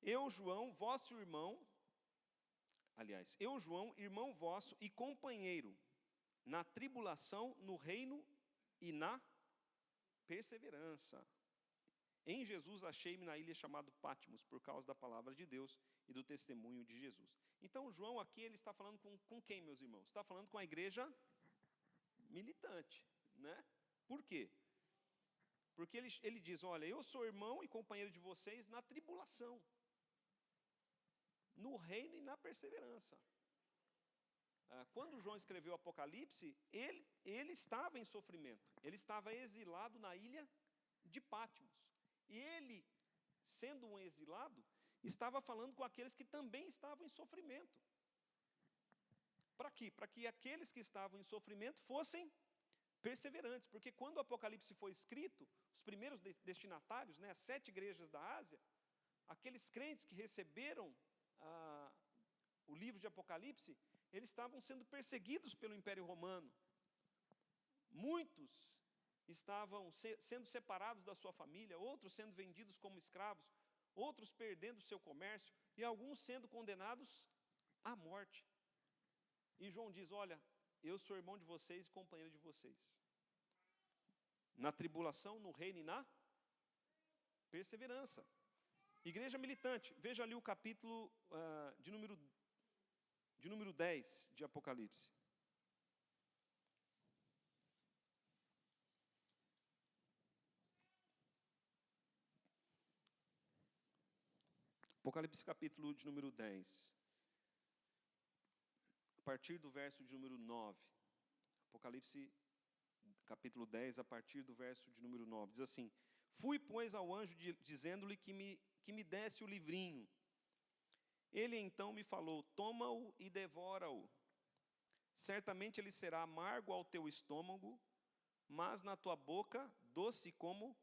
eu, João, irmão vosso e companheiro, na tribulação, no reino e na perseverança. Em Jesus achei-me na ilha chamada Patmos, por causa da palavra de Deus e do testemunho de Jesus. Então, João aqui, ele está falando com quem, meus irmãos? Está falando com a igreja militante, né? Por quê? Porque ele diz, olha, eu sou irmão e companheiro de vocês na tribulação, no reino e na perseverança. Quando João escreveu o Apocalipse, ele estava em sofrimento, ele estava exilado na ilha de Patmos. E ele, sendo um exilado, estava falando com aqueles que também estavam em sofrimento. Para quê? Para que aqueles que estavam em sofrimento fossem perseverantes. Porque quando o Apocalipse foi escrito, os primeiros destinatários, né, as 7 igrejas da Ásia, aqueles crentes que receberam o livro de Apocalipse, eles estavam sendo perseguidos pelo Império Romano. Muitos estavam sendo separados da sua família, outros sendo vendidos como escravos, outros perdendo o seu comércio, e alguns sendo condenados à morte. E João diz, olha, eu sou irmão de vocês e companheiro de vocês. Na tribulação, no reino e na perseverança. Igreja militante, veja ali o capítulo de número 10 de Apocalipse. Apocalipse capítulo de número 10. A partir do verso de número 9. Apocalipse capítulo 10, a partir do verso de número 9. Diz assim: fui, pois, ao anjo dizendo-lhe que me desse o livrinho. Ele então me falou, toma-o e devora-o. Certamente ele será amargo ao teu estômago, mas na tua boca doce como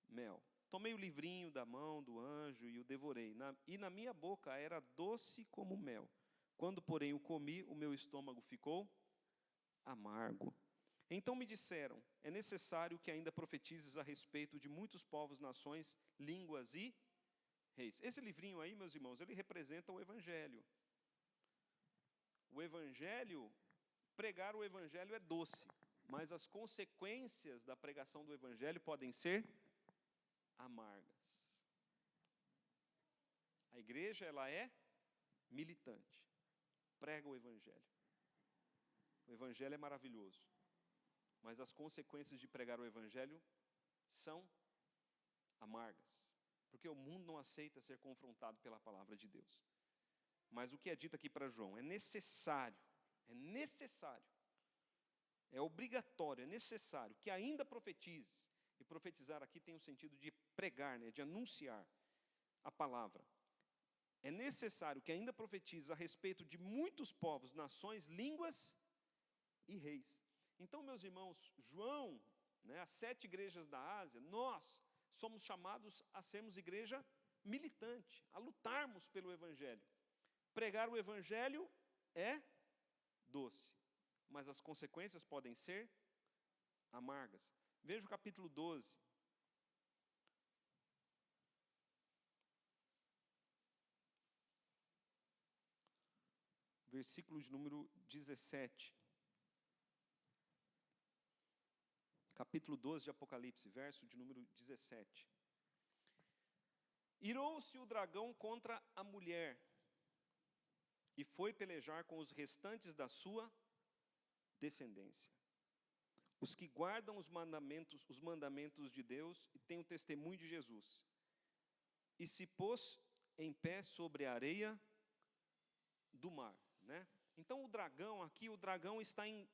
mel. Tomei o livrinho da mão do anjo e o devorei, e na minha boca era doce como mel. Quando, porém, o comi, o meu estômago ficou amargo. Então me disseram, é necessário que ainda profetizes a respeito de muitos povos, nações, línguas e reis. Esse livrinho aí, meus irmãos, ele representa o Evangelho. O Evangelho, pregar o Evangelho é doce, mas as consequências da pregação do Evangelho podem ser amargas. A igreja, ela é militante, prega o Evangelho. O Evangelho é maravilhoso, mas as consequências de pregar o Evangelho são amargas, porque o mundo não aceita ser confrontado pela palavra de Deus. Mas o que é dito aqui para João, é necessário, é obrigatório, é necessário que ainda profetizes. E profetizar aqui tem o sentido de pregar, né, de anunciar a palavra. É necessário que ainda profetize a respeito de muitos povos, nações, línguas e reis. Então, meus irmãos, João, né, as 7 igrejas da Ásia, nós somos chamados a sermos igreja militante, a lutarmos pelo Evangelho. Pregar o Evangelho é doce, mas as consequências podem ser amargas. Veja o capítulo 12. Versículo de número 17. Capítulo 12 de Apocalipse, verso de número 17. Irou-se o dragão contra a mulher, e foi pelejar com os restantes da sua descendência, os que guardam os mandamentos de Deus e têm o testemunho de Jesus. E se pôs em pé sobre a areia do mar. Né? Então o dragão está em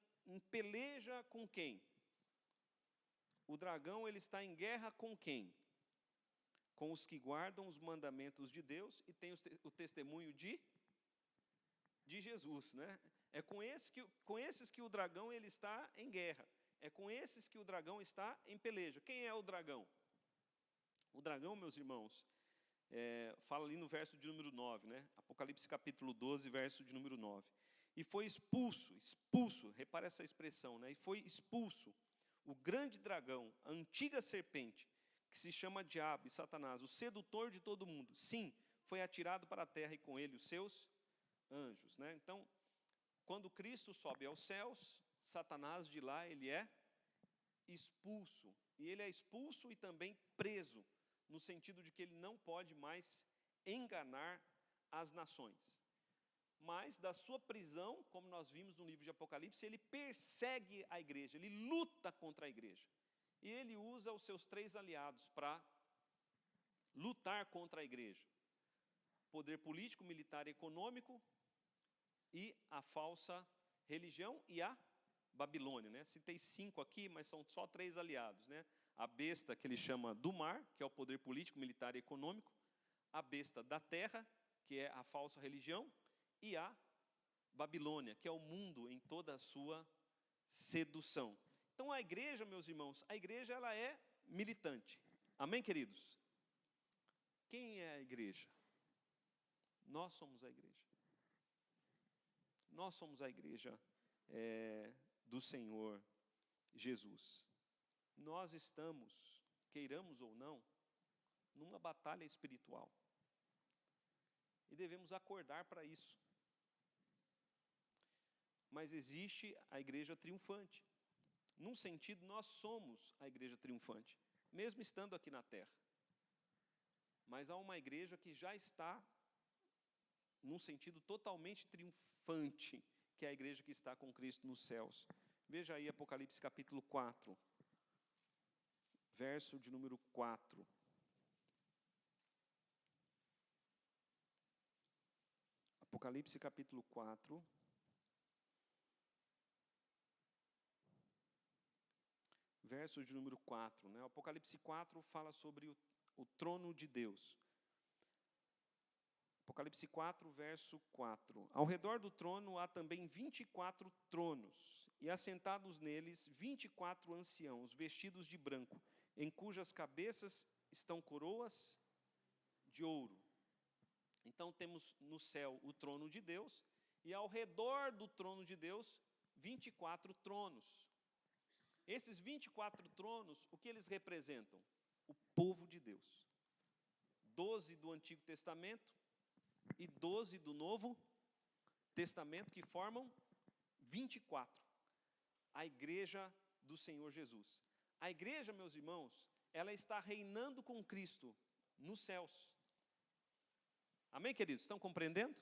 peleja com quem? O dragão ele está em guerra com quem? Com os que guardam os mandamentos de Deus e têm o testemunho de Jesus. Né? É com esses que o dragão ele está em guerra. É com esses que o dragão está em peleja. Quem é o dragão? O dragão, meus irmãos, fala ali no verso de número 9, né? Apocalipse capítulo 12, verso de número 9. E foi expulso, repare essa expressão, né? E foi expulso o grande dragão, a antiga serpente, que se chama Diabo e Satanás, o sedutor de todo mundo. Sim, foi atirado para a terra e com ele os seus anjos. Né? Então, quando Cristo sobe aos céus, Satanás de lá ele é expulso. E ele é expulso e também preso, no sentido de que ele não pode mais enganar as nações. Mas da sua prisão, como nós vimos no livro de Apocalipse, ele persegue a igreja, ele luta contra a igreja. E ele usa os seus 3 aliados para lutar contra a igreja. Poder político, militar e econômico, e a falsa religião e a Babilônia. Né? Citei 5 aqui, mas são só 3 aliados. Né? A besta, que ele chama do mar, que é o poder político, militar e econômico. A besta da terra, que é a falsa religião. E a Babilônia, que é o mundo em toda a sua sedução. Então a igreja, meus irmãos, a igreja ela é militante. Amém, queridos? Quem é a igreja? Nós somos a igreja. Nós somos a igreja do Senhor Jesus. Nós estamos, queiramos ou não, numa batalha espiritual. E devemos acordar para isso. Mas existe a igreja triunfante. Num sentido, nós somos a igreja triunfante, mesmo estando aqui na terra. Mas há uma igreja que já está num sentido totalmente triunfante, que é a igreja que está com Cristo nos céus. Veja aí Apocalipse capítulo 4, verso de número 4. Apocalipse capítulo 4. Verso de número 4. Né? Apocalipse 4 fala sobre o trono de Deus. Apocalipse 4, verso 4. Ao redor do trono há também 24 tronos, e assentados neles 24 anciãos, vestidos de branco, em cujas cabeças estão coroas de ouro. Então temos no céu o trono de Deus, e ao redor do trono de Deus, 24 tronos. Esses 24 tronos, o que eles representam? O povo de Deus. 12 do Antigo Testamento e 12 do Novo Testamento, que formam 24. A igreja do Senhor Jesus. A igreja, meus irmãos, ela está reinando com Cristo nos céus. Amém, queridos? Estão compreendendo?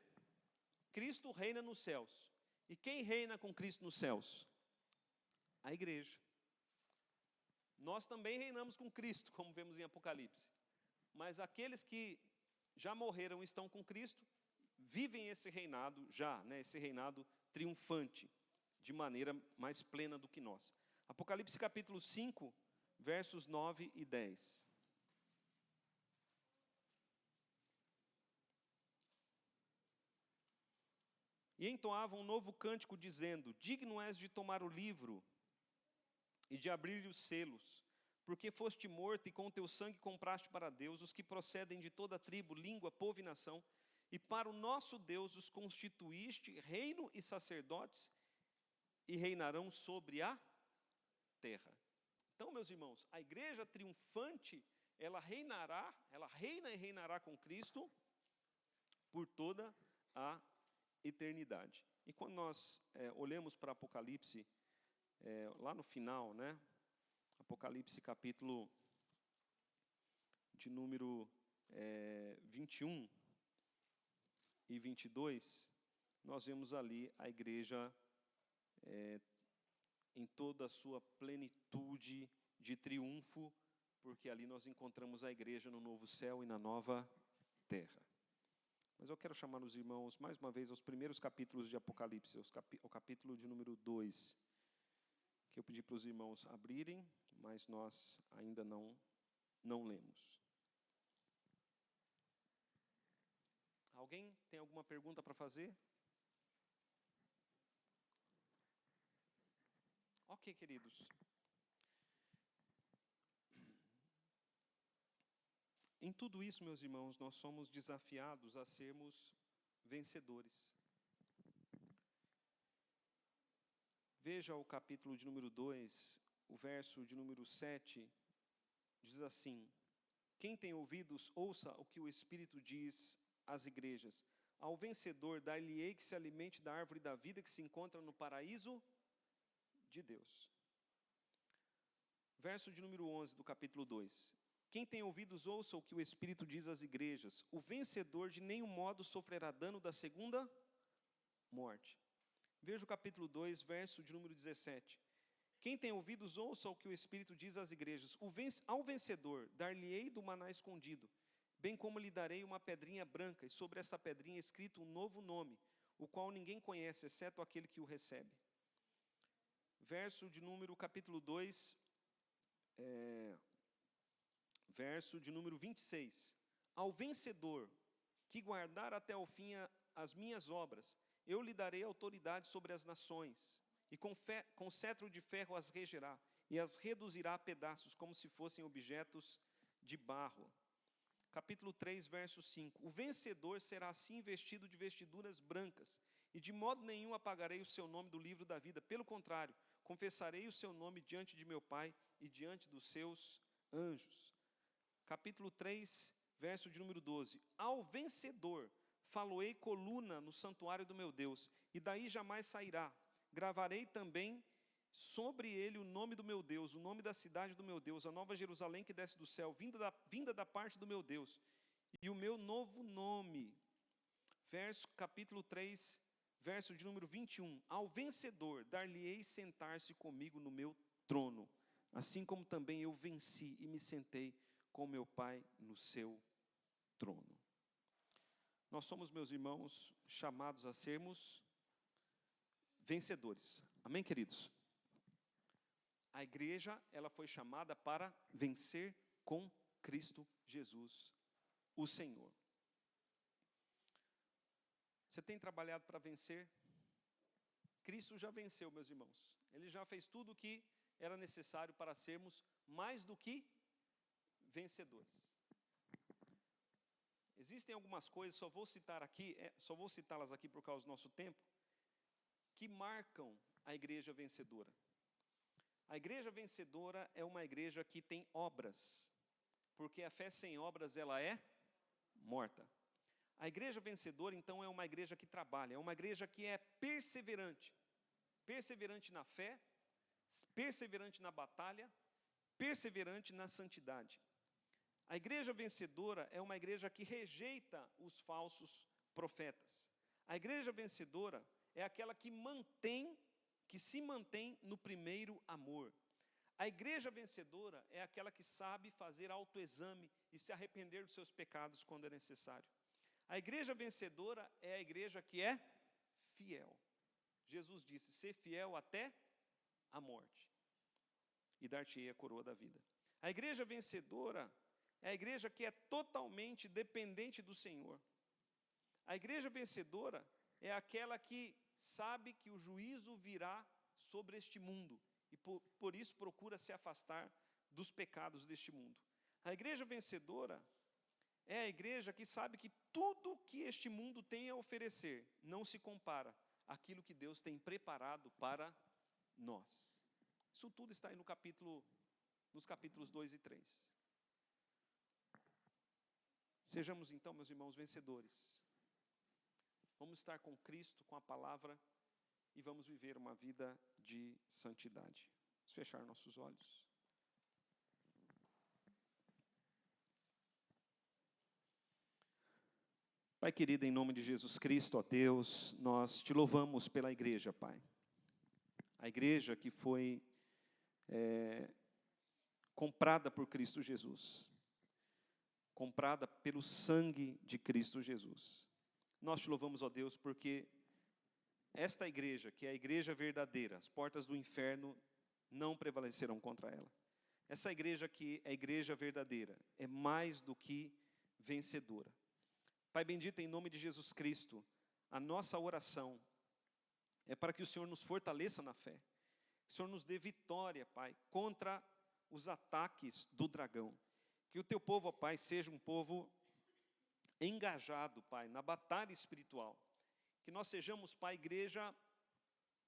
Cristo reina nos céus. E quem reina com Cristo nos céus? A igreja. Nós também reinamos com Cristo, como vemos em Apocalipse. Mas aqueles que já morreram e estão com Cristo, vivem esse reinado já, né, esse reinado triunfante, de maneira mais plena do que nós. Apocalipse capítulo 5, versos 9 e 10. E entoavam um novo cântico, dizendo: digno és de tomar o livro e de abrir-lhe os selos, porque foste morto e com teu sangue compraste para Deus os que procedem de toda tribo, língua, povo e nação, e para o nosso Deus os constituíste reino e sacerdotes, e reinarão sobre a terra. Então, meus irmãos, a igreja triunfante, ela reina e reinará com Cristo por toda a eternidade. E quando nós olhamos para Apocalipse, lá no final, né? Apocalipse capítulo de número 21 e 22, nós vemos ali a igreja em toda a sua plenitude de triunfo, porque ali nós encontramos a igreja no novo céu e na nova terra. Mas eu quero chamar os irmãos, mais uma vez, aos primeiros capítulos de Apocalipse, o capítulo de número 2, que eu pedi para os irmãos abrirem, mas nós ainda não lemos. Alguém tem alguma pergunta para fazer? Ok, queridos. Em tudo isso, meus irmãos, nós somos desafiados a sermos vencedores. Veja o capítulo de número 2, o verso de número 7, diz assim: quem tem ouvidos, ouça o que o Espírito diz às igrejas. Ao vencedor, dar-lhe-ei que se alimente da árvore da vida que se encontra no paraíso de Deus. Verso de número 11 do capítulo 2. Quem tem ouvidos, ouça o que o Espírito diz às igrejas. O vencedor de nenhum modo sofrerá dano da segunda morte. Veja o capítulo 2, verso de número 17. Quem tem ouvidos, ouça o que o Espírito diz às igrejas. Ao vencedor, dar-lhe-ei do maná escondido, bem como lhe darei uma pedrinha branca, e sobre essa pedrinha escrito um novo nome, o qual ninguém conhece, exceto aquele que o recebe. Verso de número, capítulo 2, verso de número 26. Ao vencedor, que guardar até o fim as minhas obras, eu lhe darei autoridade sobre as nações, e com cetro de ferro as regerá, e as reduzirá a pedaços, como se fossem objetos de barro. Capítulo 3, verso 5. O vencedor será assim vestido de vestiduras brancas, e de modo nenhum apagarei o seu nome do livro da vida. Pelo contrário, confessarei o seu nome diante de meu Pai e diante dos seus anjos. Capítulo 3, verso de número 12. Ao vencedor faloei coluna no santuário do meu Deus, e daí jamais sairá. Gravarei também sobre ele o nome do meu Deus, o nome da cidade do meu Deus, a nova Jerusalém que desce do céu, vinda da parte do meu Deus, e o meu novo nome. Capítulo 3, verso de número 21. Ao vencedor dar-lhe-ei sentar-se comigo no meu trono, assim como também eu venci e me sentei com meu Pai no seu trono. Nós somos, meus irmãos, chamados a sermos vencedores. Amém, queridos? A igreja, ela foi chamada para vencer com Cristo Jesus, o Senhor. Você tem trabalhado para vencer? Cristo já venceu, meus irmãos. Ele já fez tudo o que era necessário para sermos mais do que vencedores. Existem algumas coisas, só vou citá-las aqui por causa do nosso tempo, que marcam a igreja vencedora. A igreja vencedora é uma igreja que tem obras, porque a fé sem obras ela é morta. A igreja vencedora, então, é uma igreja que trabalha, é uma igreja que é perseverante. Perseverante na fé, perseverante na batalha, perseverante na santidade. A igreja vencedora é uma igreja que rejeita os falsos profetas. A igreja vencedora é aquela que se mantém no primeiro amor. A igreja vencedora é aquela que sabe fazer autoexame e se arrepender dos seus pecados quando é necessário. A igreja vencedora é a igreja que é fiel. Jesus disse: ser fiel até a morte, e dar-te-ei a coroa da vida. A igreja vencedora é a igreja que é totalmente dependente do Senhor. A igreja vencedora é aquela que sabe que o juízo virá sobre este mundo, e por isso procura se afastar dos pecados deste mundo. A igreja vencedora é a igreja que sabe que tudo que este mundo tem a oferecer não se compara àquilo que Deus tem preparado para nós. Isso tudo está aí nos capítulos 2 e 3. Sejamos então, meus irmãos, vencedores. Vamos estar com Cristo, com a palavra, e vamos viver uma vida de santidade. Vamos fechar nossos olhos. Pai querido, em nome de Jesus Cristo, ó Deus, nós te louvamos pela igreja, Pai. A igreja que foi comprada por Cristo Jesus. Comprada pelo sangue de Cristo Jesus. Nós te louvamos, ó Deus, porque esta igreja, que é a igreja verdadeira, as portas do inferno não prevalecerão contra ela. Essa igreja que é a igreja verdadeira, é mais do que vencedora. Pai bendito, em nome de Jesus Cristo, a nossa oração é para que o Senhor nos fortaleça na fé. Que o Senhor nos dê vitória, Pai, contra os ataques do dragão. Que o teu povo, ó Pai, seja um povo engajado, Pai, na batalha espiritual. Que nós sejamos, Pai, igreja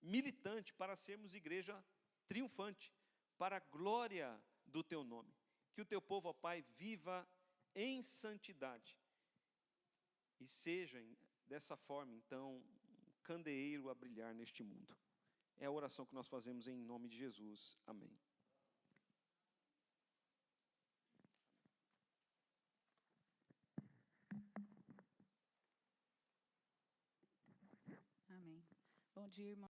militante para sermos igreja triunfante, para a glória do teu nome. Que o teu povo, ó Pai, viva em santidade. E seja, dessa forma, então, um candeeiro a brilhar neste mundo. É a oração que nós fazemos em nome de Jesus. Amém. Amém. Bom dia, irmão.